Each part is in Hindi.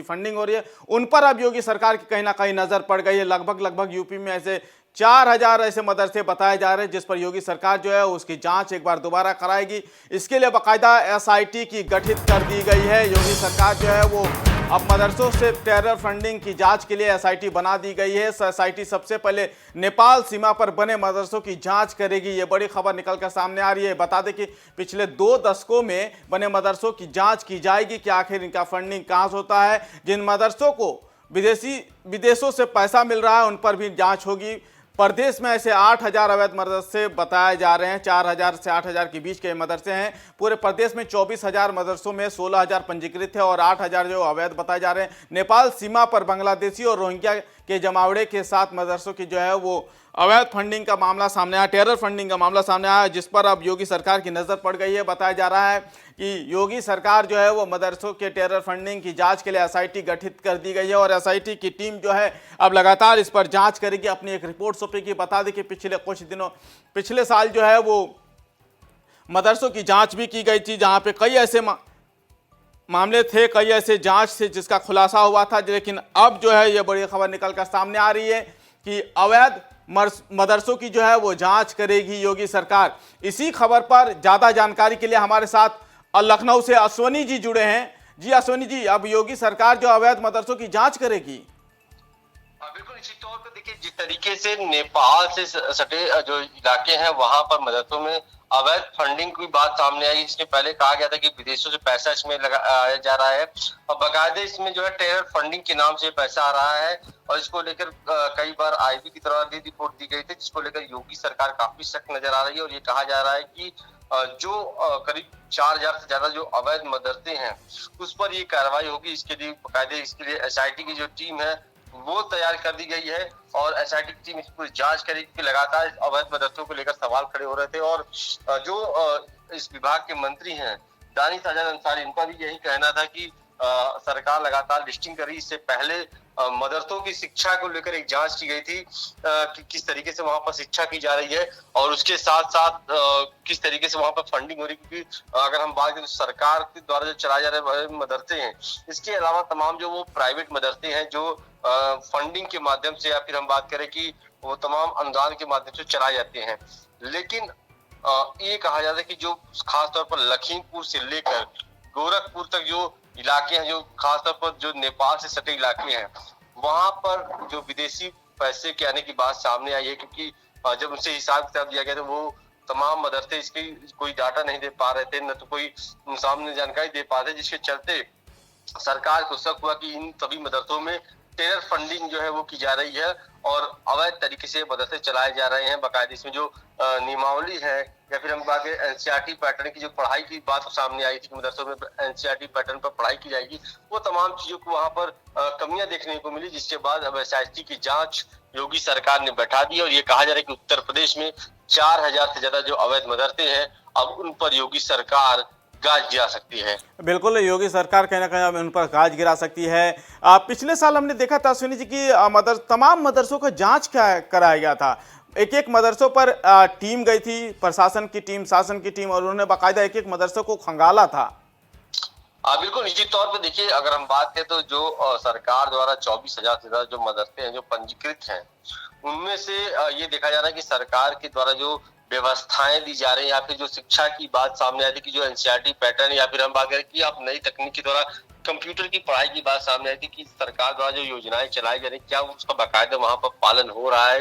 फंडिंग हो रही है, उन पर अब योगी सरकार की कहीं ना कहीं नजर पड़ गई है। लगभग यूपी में ऐसे 4000 ऐसे मदरसे बताए जा रहे हैं जिस पर योगी सरकार जो है उसकी जांच एक बार दोबारा कराएगी। इसके लिए बाकायदा एसआईटी की गठित कर दी गई है। योगी सरकार जो है वो अब मदरसों से टेरर फंडिंग की जांच के लिए एसआईटी बना दी गई है। एसआईटी सबसे पहले नेपाल सीमा पर बने मदरसों की जांच करेगी। ये बड़ी खबर निकल कर सामने आ रही है। बता दें कि पिछले 2 दशकों में बने मदरसों की जांच की जाएगी कि आखिर इनका फंडिंग कहां से होता है। जिन मदरसों को विदेशों से पैसा मिल रहा है उन पर भी जांच होगी। प्रदेश में ऐसे 8000 अवैध मदरसे बताए जा रहे हैं। 4000 से 8000 के बीच के मदरसे हैं। पूरे प्रदेश में 24000 मदरसों में 16000 पंजीकृत है और 8000 जो अवैध बताए जा रहे हैं। नेपाल सीमा पर बांग्लादेशी और रोहिंग्या के जमावड़े के साथ मदरसों की जो है वो अवैध फंडिंग का मामला सामने आया, टेरर फंडिंग का मामला सामने आया, जिस पर अब योगी सरकार की नज़र पड़ गई है। बताया जा रहा है कि योगी सरकार जो है वो मदरसों के टेरर फंडिंग की जांच के लिए एसआईटी गठित कर दी गई है और एसआईटी की टीम जो है अब लगातार इस पर जांच करेगी, अपनी एक रिपोर्ट सौंपेगी। बता दें कि पिछले साल जो है वो मदरसों की जाँच भी की गई थी, जहाँ पे कई ऐसे मामले थे, कई ऐसे जांच थे जिसका खुलासा हुआ था। लेकिन अब जो है ये बड़ी खबर निकल कर सामने आ रही है कि अवैध मदरसों की जो है वो जांच करेगी योगी सरकार। इसी खबर पर ज्यादा जानकारी के लिए हमारे साथ लखनऊ से अश्वनी जी जुड़े हैं। जी अश्वनी जी, अब योगी सरकार जो अवैध मदरसों की जांच करेगी? बिल्कुल निश्चित तौर पर देखिए, जिस तरीके से नेपाल से सटे जो इलाके हैं वहां पर मदरसों में अवैध फंडिंग की बात सामने आई। इसके पहले कहा गया था कि विदेशों से पैसा इसमें लगाया जा रहा है और बाकायदे इसमें जो है टेरर फंडिंग के नाम से पैसा आ रहा है और इसको लेकर कई बार आईबी की तरफ भी रिपोर्ट दी गई थी, जिसको लेकर योगी सरकार काफी सख्त नजर आ रही है। और ये कहा जा रहा है कि जो करीब 4000 से ज्यादा जो अवैध मदरसे हैं उस पर ये कार्रवाई होगी। इसके लिए बाकायदे इसके लिए एसआईटी की जो टीम है वो तैयार कर दी गई है और एसआईटी की टीम इस पूरी जांच करेगी। लगातार अवैध मदरसों को लेकर सवाल खड़े हो रहे थे और जो इस विभाग के मंत्री हैं दानिश आजाद अंसारी, इनका भी यही कहना था कि सरकार लगातार लिस्टिंग करी। इससे पहले मदरसों की शिक्षा को लेकर एक जांच की गई थी कि किस तरीके से वहां पर शिक्षा की जा रही है और उसके साथ साथ किस तरीके से वहां पर फंडिंग हो रही है। क्योंकि अगर हम बात करें तो सरकार के द्वारा जो चलाए जा रहे मदरसे हैं, इसके अलावा तमाम जो वो प्राइवेट मदरसे हैं जो फंडिंग के माध्यम से या फिर हम बात करें कि वो तमाम अनुदान के माध्यम से चलाए जाते हैं। लेकिन ये कहा जाता है कि जो खासतौर पर लखीमपुर से लेकर गोरखपुर तक जो इलाके हैं, जो खासतौर पर जो नेपाल से सटे इलाके हैं, वहां पर जो विदेशी पैसे के आने की बात सामने आई है। क्योंकि जब उनसे हिसाब किताब दिया गया तो वो तमाम मदरसे इसकी कोई डाटा नहीं दे पा रहे थे, न तो कोई सामने जानकारी दे पा रहे, जिसके चलते सरकार को शक हुआ कि इन सभी मदरसों में टेरर फंडिंग जो है वो की जा रही है और अवैध तरीके से मदरसे चलाए जा रहे हैं। बाकायदा इसमें जो नियमावली है या फिर हम बात करें एनसीईआरटी पैटर्न की जो पढ़ाई की बात सामने आई थी कि मदरसों में एनसीईआरटी पैटर्न पर पढ़ाई की जाएगी, वो तमाम चीजों को वहां पर कमियां देखने को मिली, जिसके बाद अब एसआईटी की जांच योगी सरकार ने बैठा दी और ये कहा जा रहा है कि उत्तर प्रदेश में 4000 से ज्यादा जो अवैध मदरसे हैं अब उन पर योगी सरकार गाज गिरा सकती है। बिल्कुल, योगी सरकार कहीं ना कहीं उन पर गाज गिरा सकती है। पिछले साल हमने देखा था अश्विनी जी की तमाम मदरसों का जांच कराया गया था। एक एक मदरसों पर टीम गई थी, प्रशासन की टीम, शासन की टीम, और उन्होंने बाकायदा एक एक मदरसों को खंगाला था। बिल्कुल निश्चित तौर पर देखिए, अगर हम बात करें तो जो सरकार द्वारा 24000 से ज्यादा जो मदरसे हैं जो पंजीकृत हैं, उनमें से ये देखा जा रहा है कि सरकार के द्वारा जो व्यवस्थाएं दी जा रही है या फिर जो शिक्षा की बात सामने आई थी कि जो एनसीईआरटी पैटर्न या फिर हम बात करें कि आप नई तकनीक के द्वारा कंप्यूटर की पढ़ाई की बात सामने आई थी कि सरकार द्वारा जो योजनाएं चलाई जा रही क्या उसका बाकायदा वहां पर पालन हो रहा है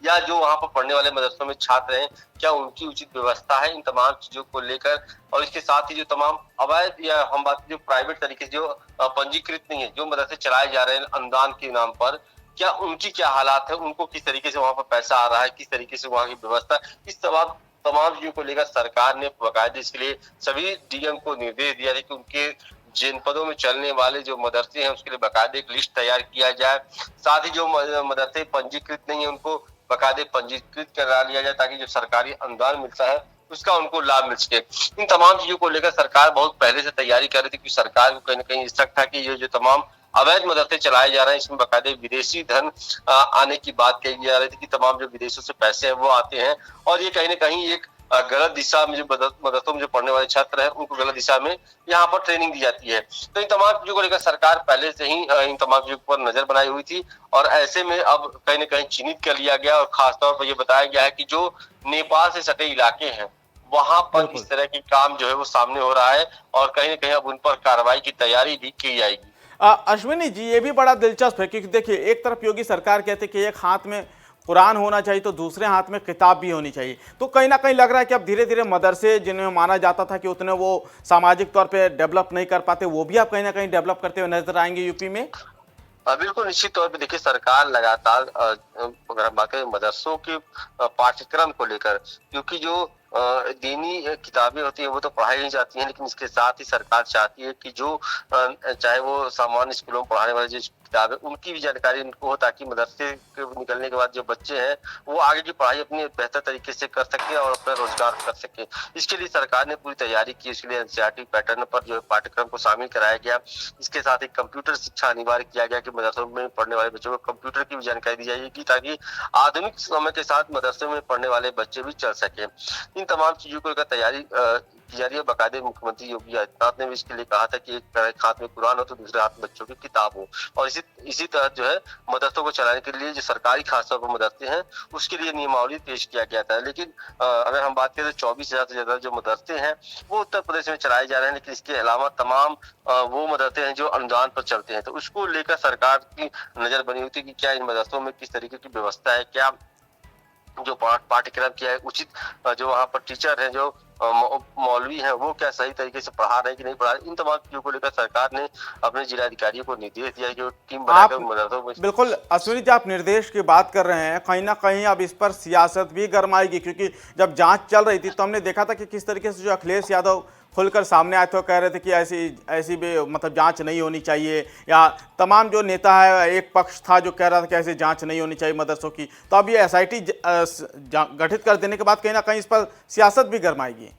या जो वहां पर पढ़ने वाले मदरसों में छात्र हैं क्या उनकी उचित व्यवस्था है। इन तमाम चीजों को लेकर और इसके साथ ही जो तमाम अवैध या हम बात जो प्राइवेट तरीके से जो पंजीकृत नहीं है जो मदरसे चलाए जा रहे हैं अनुदान के नाम पर, क्या उनकी क्या हालात है, उनको किस तरीके से वहां पर पैसा आ रहा है, किस तरीके से वहां की व्यवस्था, इस तमाम चीजों को लेकर सरकार ने बाकायदे इसके लिए सभी डीएम को निर्देश दिया है कि उनके जनपदों में चलने वाले जो मदरसे हैं उसके लिए बाकायदे एक लिस्ट तैयार किया जाए। साथ ही जो मदरसे पंजीकृत नहीं है उनको बाकायदे पंजीकृत करा लिया जाए ताकि जो सरकारी अनुदान मिलता है उसका उनको लाभ मिल सके। इन तमाम चीजों को लेकर सरकार बहुत पहले से तैयारी कर रही थी कि सरकार को कहीं ना कहीं शक था कि ये जो तमाम अवैध मदरसे चलाए जा रहे हैं इसमें बाकायदे विदेशी धन आने की बात कही जा रही थी कि तमाम जो विदेशों से पैसे हैं वो आते हैं और ये कहीं ना कहीं एक गलत दिशा में जो मदरसों में जो पढ़ने वाले छात्र हैं उनको गलत दिशा में यहाँ पर ट्रेनिंग दी जाती है। तो इन तमाम चीजों को लेकर सरकार पहले से ही इन तमाम चीजों पर नजर बनाई हुई थी और ऐसे में अब कहीं न कहीं चिन्हित कर लिया गया और खासतौर पर ये बताया गया है कि जो नेपाल से सटे इलाके हैं वहां पर बिल्कुल। इस तरह की काम जो है वो सामने हो रहा है और कहीं न कहीं अब उन पर कार्रवाई की तैयारी भी की जाएगी। अश्विनी जी, ये भी बड़ा दिलचस्प है क्योंकि देखिए, एक तरफ योगी सरकार कहते कि एक हाथ में कुरान होना चाहिए तो दूसरे हाथ में किताब भी होनी चाहिए, तो कहीं ना कहीं लग रहा है कि अब धीरे धीरे मदरसे जिनमें माना जाता था कि उतने वो सामाजिक तौर पे डेवलप नहीं कर पाते, वो भी अब कहीं ना कहीं डेवलप करते हुए नजर आएंगे यूपी में। बिल्कुल निश्चित तौर पे देखिए सरकार लगातार अगर हम बात करें मदरसों के पाठ्यक्रम को लेकर, क्योंकि जो दीनी किताबें होती है वो तो पढ़ाई नहीं जाती हैं, लेकिन इसके साथ ही सरकार चाहती है कि जो चाहे वो सामान्य स्कूलों में पढ़ाने वाले जो किताबें उनकी भी जानकारी उनको हो, ताकि मदरसे के निकलने के बाद जो बच्चे हैं वो आगे की पढ़ाई अपनी बेहतर तरीके से कर सके और अपना रोजगार कर सके। इसके लिए सरकार ने पूरी तैयारी की, इसके लिए एनसीईआरटी पैटर्न पर जो पाठ्यक्रम को शामिल कराया गया। इसके साथ ही कंप्यूटर शिक्षा अनिवार्य किया गया कि मदरसों में पढ़ने वाले बच्चों को कंप्यूटर की भी जानकारी दी जाएगी ताकि आधुनिक समय के साथ मदरसों में पढ़ने वाले बच्चे भी चल सके। इन तमाम चीजों को लेकर तैयारी की जा रही है। बाकायदे मुख्यमंत्री योगी आदित्यनाथ ने भी इसके लिए कहा था कि एक हाथ में कुरान हो तो दूसरे हाथ में बच्चों की किताब हो, और इसी तरह जो है मदरसों को चलाने के लिए जो सरकारी खासतौर पर मदरसे हैं उसके लिए नियमावली पेश किया गया था। लेकिन अगर हम बात करें तो 24,000 से ज्यादा जो मदरसे हैं वो उत्तर प्रदेश में चलाए जा रहे हैं, लेकिन इसके अलावा तमाम वो मदरसे हैं जो अनुदान पर चलते हैं, तो उसको लेकर सरकार की नजर बनी हुई थी कि क्या इन मदरसों में किस तरीके की व्यवस्था है, क्या जो पाठ्यक्रम किया है उचित, जो वहाँ पर टीचर हैं जो मौलवी हैं वो क्या सही तरीके से पढ़ा रहे हैं कि नहीं पढ़ा रहे। इन तमाम चीजों को लेकर सरकार ने अपने जिलाधिकारियों को निर्देश दिया है कि टीम बनाकर मदरसों में। बिल्कुल अश्विनी जी, आप निर्देश की बात कर रहे हैं, कहीं ना कहीं अब इस पर सियासत भी गरमाएगी, क्योंकि जब जांच चल रही थी तो हमने देखा था कि किस तरीके से जो अखिलेश यादव खुलकर सामने आए थे, कह रहे थे कि ऐसी भी मतलब जांच नहीं होनी चाहिए, या तमाम जो नेता है एक पक्ष था जो कह रहा था कि ऐसी जांच नहीं होनी चाहिए मदरसों की। तो अब ये एसआईटी गठित कर देने के बाद कहीं ना कहीं इस पर सियासत भी गरमाएगी।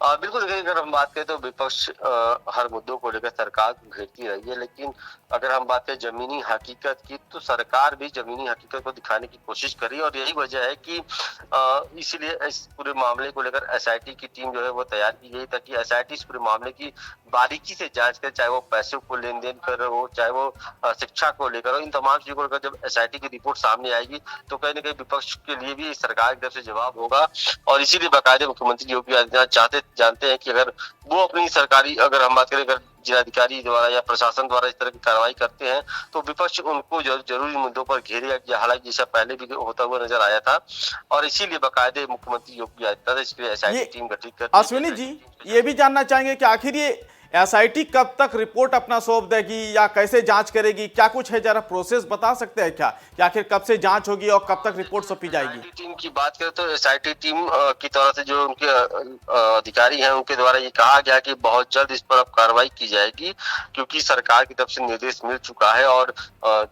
बिल्कुल देखिए, अगर हम बात करें तो विपक्ष हर मुद्दों को लेकर सरकार को घेरती रही है, लेकिन अगर हम बात करें जमीनी हकीकत की तो सरकार भी जमीनी हकीकत को दिखाने की कोशिश करी, और यही वजह है कि इसीलिए इस पूरे मामले को लेकर एसआईटी की टीम जो है वो तैयार की गई ताकि एसआईटी इस पूरे मामले की बारीकी से जांच करे, चाहे वो पैसों को लेन देन कर हो, चाहे वो शिक्षा को लेकर हो। इन तमाम चीजों को लेकर जब एसआईटी की रिपोर्ट सामने आएगी तो कहीं ना कहीं विपक्ष के लिए भी सरकार की तरफ से जवाब होगा, और इसीलिए बाकायदे मुख्यमंत्री योगी आदित्यनाथ जानते हैं कि अगर वो अपनी सरकारी, अगर हम बात करें अगर जिलाधिकारी द्वारा या प्रशासन द्वारा इस तरह की कार्रवाई करते हैं तो विपक्ष उनको जरूरी मुद्दों पर घेरेगा, हालांकि जैसा पहले भी होता हुआ नजर आया था, और इसीलिए बाकायदे मुख्यमंत्री योगी आदित्यनाथ इसके लिए एसआईटी टीम गठित कर। अश्विनी जी, ये भी जानना चाहेंगे कि आखिर ये एसआईटी कब तक रिपोर्ट अपना सौंप देगी या कैसे जांच करेगी, क्या कुछ है, जरा प्रोसेस बता सकते हैं क्या कि आखिर कब से जांच होगी और कब तक रिपोर्ट सौंपी जाएगी? टीम की बात करें तो एसआईटी टीम की तरफ से जो उनके अधिकारी हैं उनके द्वारा ये कहा गया कि बहुत जल्द इस पर अब कार्रवाई की जाएगी, क्योंकि सरकार की तरफ से निर्देश मिल चुका है और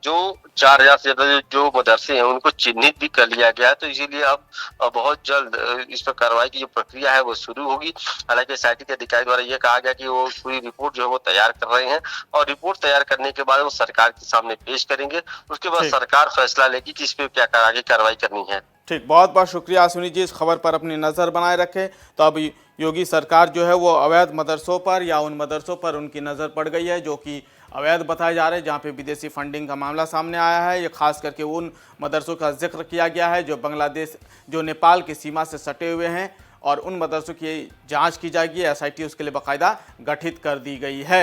जो 4,000 से ज्यादा जो मदरसे हैं उनको चिन्हित भी कर लिया गया है, तो इसीलिए अब बहुत जल्द इस पर कार्रवाई की जो प्रक्रिया है वो शुरू होगी। हालांकि एसआईटी के अधिकारी द्वारा ये कहा गया कि वो पूरी रिपोर्ट जो है वो तैयार कर रहे हैं, और रिपोर्ट तैयार करने के बाद वो सरकार के सामने पेश करेंगे, उसके बाद सरकार फैसला लेगी कि इस पे क्या आगे कार्रवाई करनी है। ठीक, बहुत बहुत शुक्रिया अश्विनी जी, इस खबर पर अपनी नज़र बनाए रखे। तो अब योगी सरकार जो है वो अवैध मदरसों पर या उन मदरसों पर उनकी नज़र पड़ गई है जो कि अवैध बताए जा रहे हैं, जहाँ पे विदेशी फंडिंग का मामला सामने आया है। ये खास करके उन मदरसों का जिक्र किया गया है जो बांग्लादेश, जो नेपाल की सीमा से सटे हुए हैं, और उन मदरसों की जांच की जाएगी। एसआईटी उसके लिए बाकायदा गठित कर दी गई है।